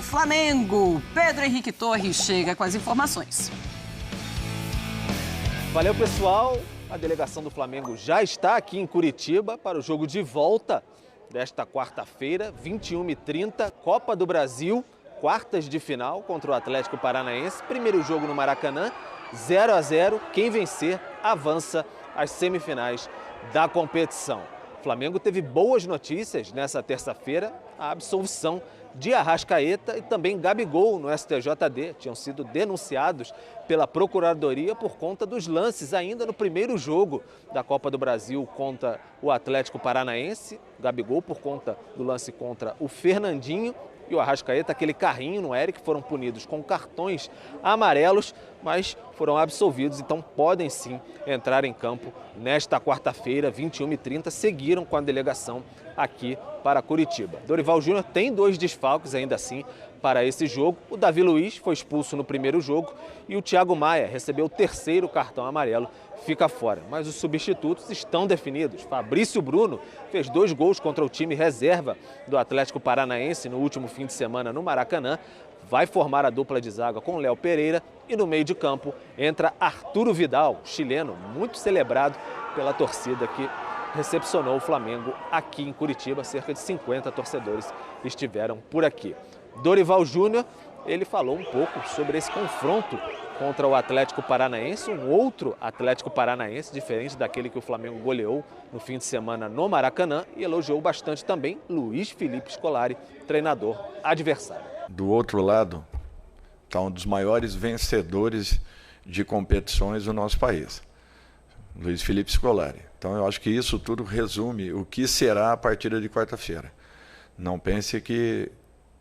Flamengo. Pedro Henrique Torres chega com as informações. Valeu, pessoal. A delegação do Flamengo já está aqui em Curitiba para o jogo de volta desta quarta-feira, 21h30, Copa do Brasil, quartas de final contra o Atlético Paranaense. Primeiro jogo no Maracanã, 0-0. Quem vencer avança às semifinais da competição. O Flamengo teve boas notícias nessa terça-feira, a absolvição de Arrascaeta e também Gabigol no STJD. Tinham sido denunciados pela Procuradoria por conta dos lances ainda no primeiro jogo da Copa do Brasil contra o Atlético Paranaense. Gabigol por conta do lance contra o Fernandinho e o Arrascaeta, aquele carrinho no Eric, foram punidos com cartões amarelos, mas foram absolvidos, então podem sim entrar em campo nesta quarta-feira, 21h30, seguiram com a delegação aqui para Curitiba. Dorival Júnior tem 2 desfalques ainda assim para esse jogo. O Davi Luiz foi expulso no primeiro jogo e o Thiago Maia recebeu o 3º cartão amarelo, fica fora. Mas os substitutos estão definidos. Fabrício Bruno fez 2 gols contra o time reserva do Atlético Paranaense no último fim de semana no Maracanã. Vai formar a dupla de zaga com Léo Pereira e no meio de campo entra Arturo Vidal, chileno, muito celebrado pela torcida que recepcionou o Flamengo aqui em Curitiba. Cerca de 50 torcedores estiveram por aqui. Dorival Júnior, ele falou um pouco sobre esse confronto contra o Atlético Paranaense, um outro Atlético Paranaense, diferente daquele que o Flamengo goleou no fim de semana no Maracanã, e elogiou bastante também Luiz Felipe Scolari, treinador adversário. Do outro lado está um dos maiores vencedores de competições do nosso país, Luiz Felipe Scolari. Então eu acho que isso tudo resume o que será a partida de quarta-feira. Não pense que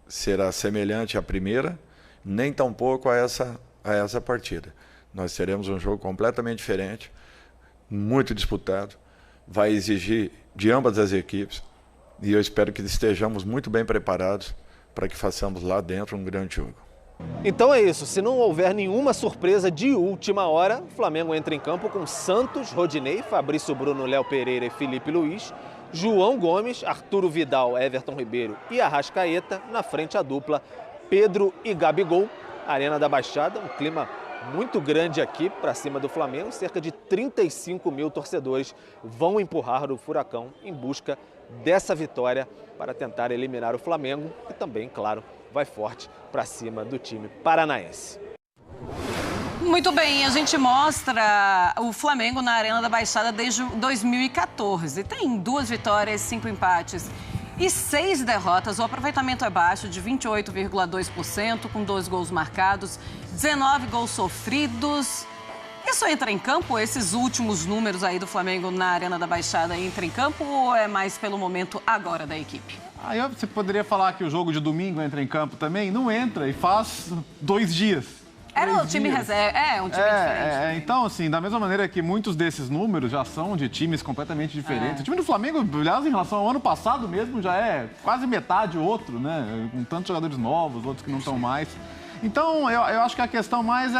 será semelhante à primeira, nem tampouco a essa partida. Nós teremos um jogo completamente diferente, muito disputado, vai exigir de ambas as equipes e eu espero que estejamos muito bem preparados para que façamos lá dentro um grande jogo. Então é isso, se não houver nenhuma surpresa de última hora, o Flamengo entra em campo com Santos, Rodinei, Fabrício Bruno, Léo Pereira e Felipe Luiz, João Gomes, Arturo Vidal, Everton Ribeiro e Arrascaeta, na frente a dupla Pedro e Gabigol. Arena da Baixada, um clima muito grande aqui para cima do Flamengo, cerca de 35 mil torcedores vão empurrar o Furacão em busca dessa vitória para tentar eliminar o Flamengo e também, claro, vai forte para cima do time paranaense. Muito bem, a gente mostra o Flamengo na Arena da Baixada desde 2014. Tem 2 vitórias, 5 empates e 6 derrotas. O aproveitamento é baixo, de 28,2%, com 2 gols marcados, 19 gols sofridos. Isso entra em campo? Esses últimos números aí do Flamengo na Arena da Baixada entra em campo ou é mais pelo momento agora da equipe? Aí você poderia falar que o jogo de domingo entra em campo também? Não entra, e faz 2 dias. Era um time reserva, um time diferente. Então, assim, da mesma maneira que muitos desses números já são de times completamente diferentes. O time do Flamengo, aliás, em relação ao ano passado mesmo, já é quase metade outro, né? Com tantos jogadores novos, outros que não estão mais. Então, eu acho que a questão mais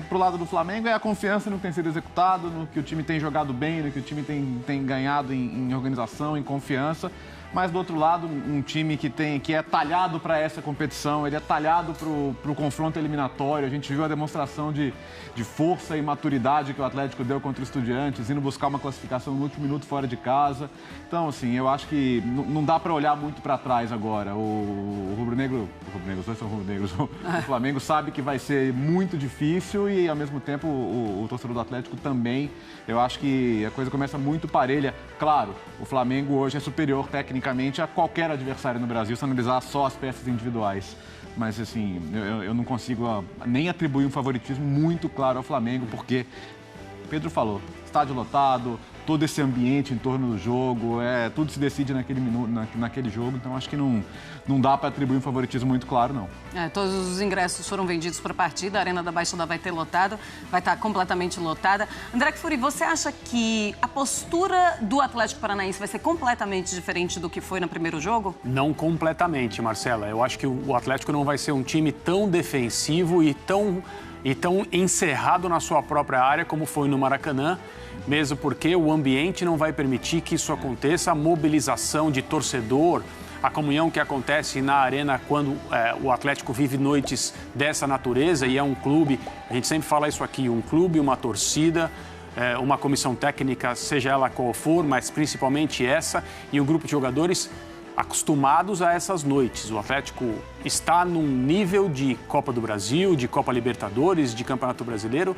pro lado do Flamengo é a confiança no que tem sido executado, no que o time tem jogado bem, no que o time tem ganhado em organização, em confiança. Mas, do outro lado, um time que é talhado para essa competição, ele é talhado para o confronto eliminatório. A gente viu a demonstração de força e maturidade que o Atlético deu contra o Estudiantes, indo buscar uma classificação no último minuto fora de casa. Então, assim, eu acho que não dá para olhar muito para trás agora. O rubro-negro, os dois são rubro-negros, o Flamengo sabe que vai ser muito difícil e, ao mesmo tempo, o torcedor do Atlético também. Eu acho que a coisa começa muito parelha. Claro, o Flamengo hoje é superior tecnicamente a qualquer adversário no Brasil, se analisar só as peças individuais. Mas, assim, eu não consigo nem atribuir um favoritismo muito claro ao Flamengo, porque Pedro falou, estádio lotado, todo esse ambiente em torno do jogo, tudo se decide naquele jogo, então acho que não dá para atribuir um favoritismo muito claro, não. Todos os ingressos foram vendidos para a partida, a Arena da Baixada vai estar completamente lotada. André Kfouri, você acha que a postura do Atlético Paranaense vai ser completamente diferente do que foi no primeiro jogo? Não completamente, Marcela. Eu acho que o Atlético não vai ser um time tão defensivo e tão encerrado na sua própria área como foi no Maracanã, mesmo porque o ambiente não vai permitir que isso aconteça, a mobilização de torcedor, a comunhão que acontece na arena quando o Atlético vive noites dessa natureza, e é um clube, a gente sempre fala isso aqui, um clube, uma torcida, uma comissão técnica, seja ela qual for, mas principalmente essa, e um grupo de jogadores acostumados a essas noites. O Atlético está num nível de Copa do Brasil, de Copa Libertadores, de Campeonato Brasileiro,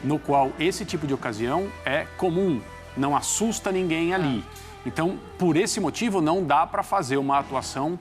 no qual esse tipo de ocasião é comum, não assusta ninguém ali. Então, por esse motivo, não dá para fazer uma atuação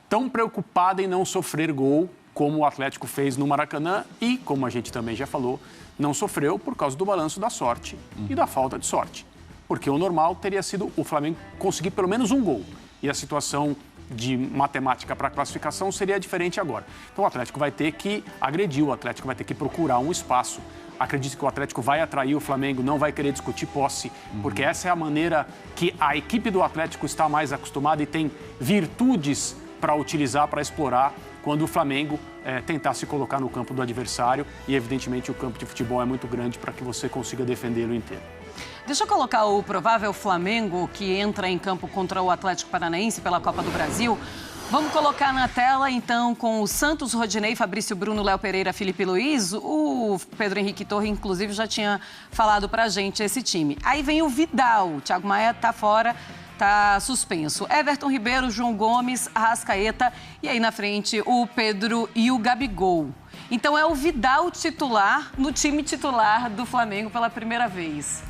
tão preocupada em não sofrer gol como o Atlético fez no Maracanã e, como a gente também já falou, não sofreu por causa do balanço da sorte e da falta de sorte. Porque o normal teria sido o Flamengo conseguir pelo menos um gol. E a situação de matemática para classificação seria diferente agora. Então, o Atlético vai ter que agredir, o Atlético vai ter que procurar um espaço. Acredito que o Atlético vai atrair o Flamengo, não vai querer discutir posse, porque essa é a maneira que a equipe do Atlético está mais acostumada e tem virtudes para utilizar, para explorar, quando o Flamengo tentar se colocar no campo do adversário. E, evidentemente, o campo de futebol é muito grande para que você consiga defendê-lo inteiro. Deixa eu colocar o provável Flamengo que entra em campo contra o Atlético Paranaense pela Copa do Brasil. Vamos colocar na tela, então, com o Santos, Rodinei, Fabrício Bruno, Léo Pereira, Felipe Luiz. O Pedro Henrique Torre, inclusive, já tinha falado pra gente esse time. Aí vem o Vidal. O Thiago Maia tá fora, tá suspenso. Everton Ribeiro, João Gomes, Arrascaeta. E aí na frente, o Pedro e o Gabigol. Então é o Vidal titular no time titular do Flamengo pela primeira vez.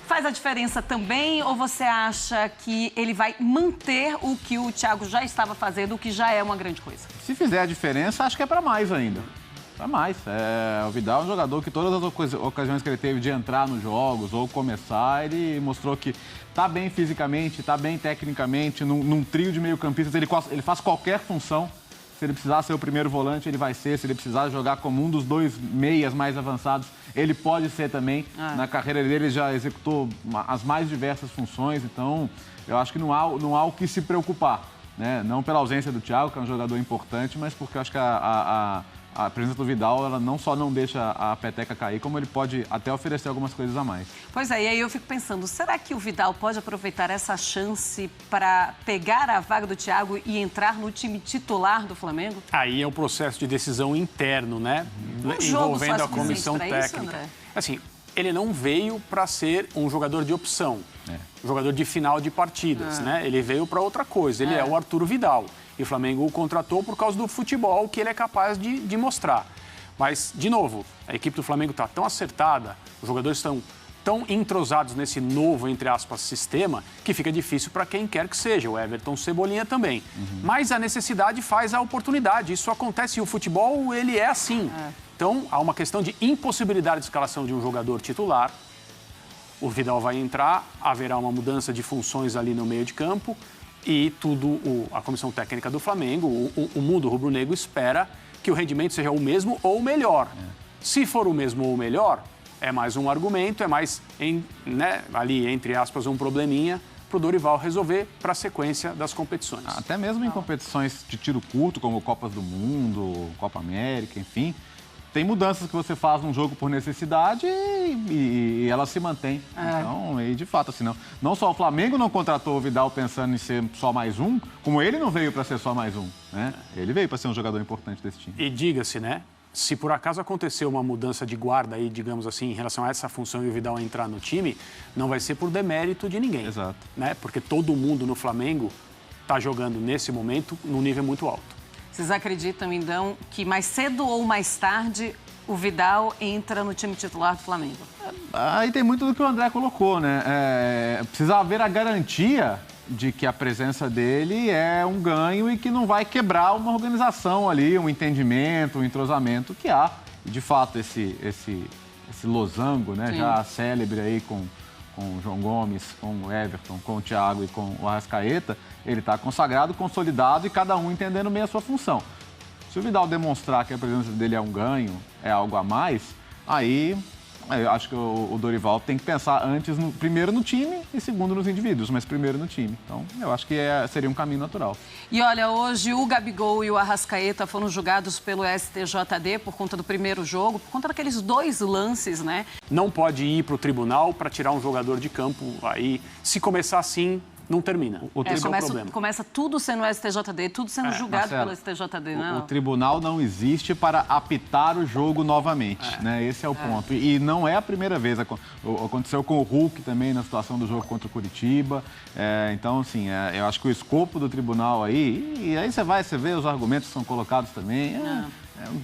Faz a diferença também, ou você acha que ele vai manter o que o Thiago já estava fazendo, o que já é uma grande coisa? Se fizer a diferença, acho que é para mais ainda. Para mais. O Vidal é um jogador que todas as ocasiões que ele teve de entrar nos jogos ou começar, ele mostrou que está bem fisicamente, está bem tecnicamente, num trio de meio-campistas, ele faz qualquer função. Se ele precisar ser o primeiro volante, ele vai ser. Se ele precisar jogar como um dos dois meias mais avançados, ele pode ser também. Na carreira dele, ele já executou as mais diversas funções. Então, eu acho que não há o que se preocupar, né? Não pela ausência do Thiago, que é um jogador importante, mas porque eu acho que a presença do Vidal, ela não só não deixa a peteca cair, como ele pode até oferecer algumas coisas a mais. Pois é, e aí eu fico pensando, será que o Vidal pode aproveitar essa chance para pegar a vaga do Thiago e entrar no time titular do Flamengo? Aí é um processo de decisão interno, né? Envolvendo a comissão técnica. Isso, assim, ele não veio para ser um jogador de opção, um jogador de final de partidas, né? Ele veio para outra coisa, ele é o Arturo Vidal. E o Flamengo o contratou por causa do futebol que ele é capaz de mostrar. Mas, de novo, a equipe do Flamengo está tão acertada, os jogadores estão tão entrosados nesse novo, entre aspas, sistema, que fica difícil para quem quer que seja. O Everton, Cebolinha também. Mas a necessidade faz a oportunidade. Isso acontece e o futebol, ele é assim. Então, há uma questão de impossibilidade de escalação de um jogador titular. O Vidal vai entrar, haverá uma mudança de funções ali no meio de campo. E a comissão técnica do Flamengo, o mundo rubro-negro espera que o rendimento seja o mesmo ou melhor. Se for o mesmo ou melhor, é mais um argumento, é mais, ali, entre aspas, um probleminha para o Dorival resolver para a sequência das competições. Até mesmo em competições de tiro curto, como Copas do Mundo, Copa América, enfim, tem mudanças que você faz num jogo por necessidade e ela se mantém. Então, e de fato, assim, não só o Flamengo não contratou o Vidal pensando em ser só mais um, como ele não veio para ser só mais um, né? Ele veio para ser um jogador importante desse time. E diga-se, né? Se por acaso acontecer uma mudança de guarda aí, digamos assim, em relação a essa função e o Vidal entrar no time, não vai ser por demérito de ninguém. Exato. Né? Porque todo mundo no Flamengo está jogando nesse momento num nível muito alto. Vocês acreditam, então, que mais cedo ou mais tarde o Vidal entra no time titular do Flamengo? Aí tem muito do que o André colocou, né? Precisa haver a garantia de que a presença dele é um ganho e que não vai quebrar uma organização ali, um entendimento, um entrosamento que há. E, de fato, esse losango, né? Já célebre aí com o João Gomes, com o Everton, com o Thiago e com o Arrascaeta, ele está consagrado, consolidado e cada um entendendo bem a sua função. Se o Vidal demonstrar que a presença dele é um ganho, é algo a mais, aí eu acho que o Dorival tem que pensar antes, primeiro no time e segundo nos indivíduos, mas primeiro no time. Então, eu acho que seria um caminho natural. E olha, hoje o Gabigol e o Arrascaeta foram julgados pelo STJD por conta do primeiro jogo, por conta daqueles 2 lances, né? Não pode ir para o tribunal para tirar um jogador de campo. Aí, se começar assim, não termina. Esse é o problema. Começa tudo sendo STJD, tudo sendo julgado pelo STJD, né? O tribunal não existe para apitar o jogo novamente, né? Esse é o ponto. E não é a primeira vez. Aconteceu com o Hulk também na situação do jogo contra o Curitiba. Então, assim, eu acho que o escopo do tribunal aí... E aí você vê os argumentos que são colocados também...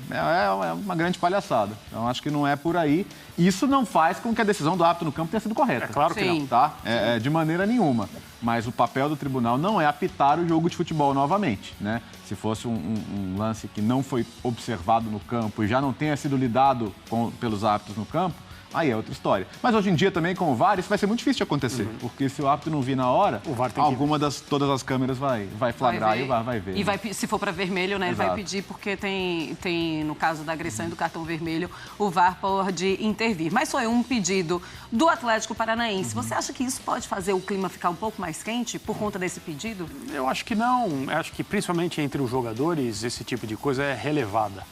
É uma grande palhaçada. Então, acho que não é por aí. Isso não faz com que a decisão do árbitro no campo tenha sido correta. É claro que não. Tá? De maneira nenhuma. Mas o papel do tribunal não é apitar o jogo de futebol novamente, né? Se fosse um lance que não foi observado no campo e já não tenha sido lidado pelos árbitros no campo, aí é outra história. Mas hoje em dia também com o VAR isso vai ser muito difícil de acontecer, porque se o árbitro não vir na hora, o VAR tem todas as câmeras vai flagrar e o VAR vai ver. E se for para vermelho, né, ele vai pedir, porque tem, no caso da agressão e do cartão vermelho, o VAR pode intervir. Mas foi um pedido do Atlético Paranaense. Você acha que isso pode fazer o clima ficar um pouco mais quente por conta desse pedido? Eu acho que não. Eu acho que principalmente entre os jogadores esse tipo de coisa é relevada.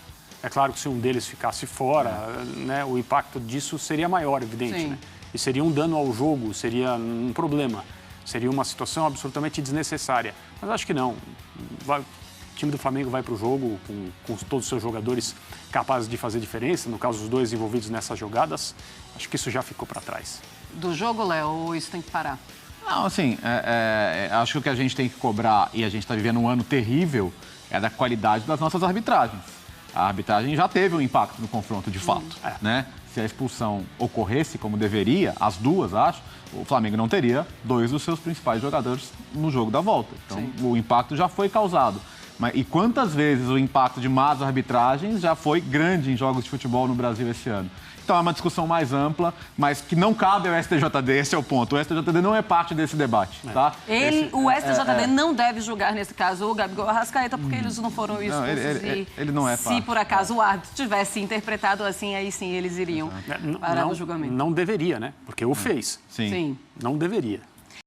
É claro que se um deles ficasse fora, né, o impacto disso seria maior, evidente. Né? E seria um dano ao jogo, seria um problema. Seria uma situação absolutamente desnecessária. Mas acho que não. O time do Flamengo vai para o jogo com todos os seus jogadores capazes de fazer diferença. No caso, os dois envolvidos nessas jogadas, acho que isso já ficou para trás. Do jogo, Léo, ou isso tem que parar? Não, assim, acho que o que a gente tem que cobrar, e a gente está vivendo um ano terrível, é da qualidade das nossas arbitragens. A arbitragem já teve um impacto no confronto, de fato, né? Se a expulsão ocorresse como deveria, as duas, acho, o Flamengo não teria dois dos seus principais jogadores no jogo da volta. Então, o impacto já foi causado. E quantas vezes o impacto de más arbitragens já foi grande em jogos de futebol no Brasil esse ano? Então, é uma discussão mais ampla, mas que não cabe ao STJD, esse é o ponto. O STJD não é parte desse debate, tá? O STJD não deve julgar, nesse caso, o Gabigol Arrascaeta, porque eles não foram expulsos. Ele não é parte. Se, por acaso, o árbitro tivesse interpretado assim, aí sim, eles iriam parar o julgamento. Não deveria, né? Porque o fez. Sim. Não deveria.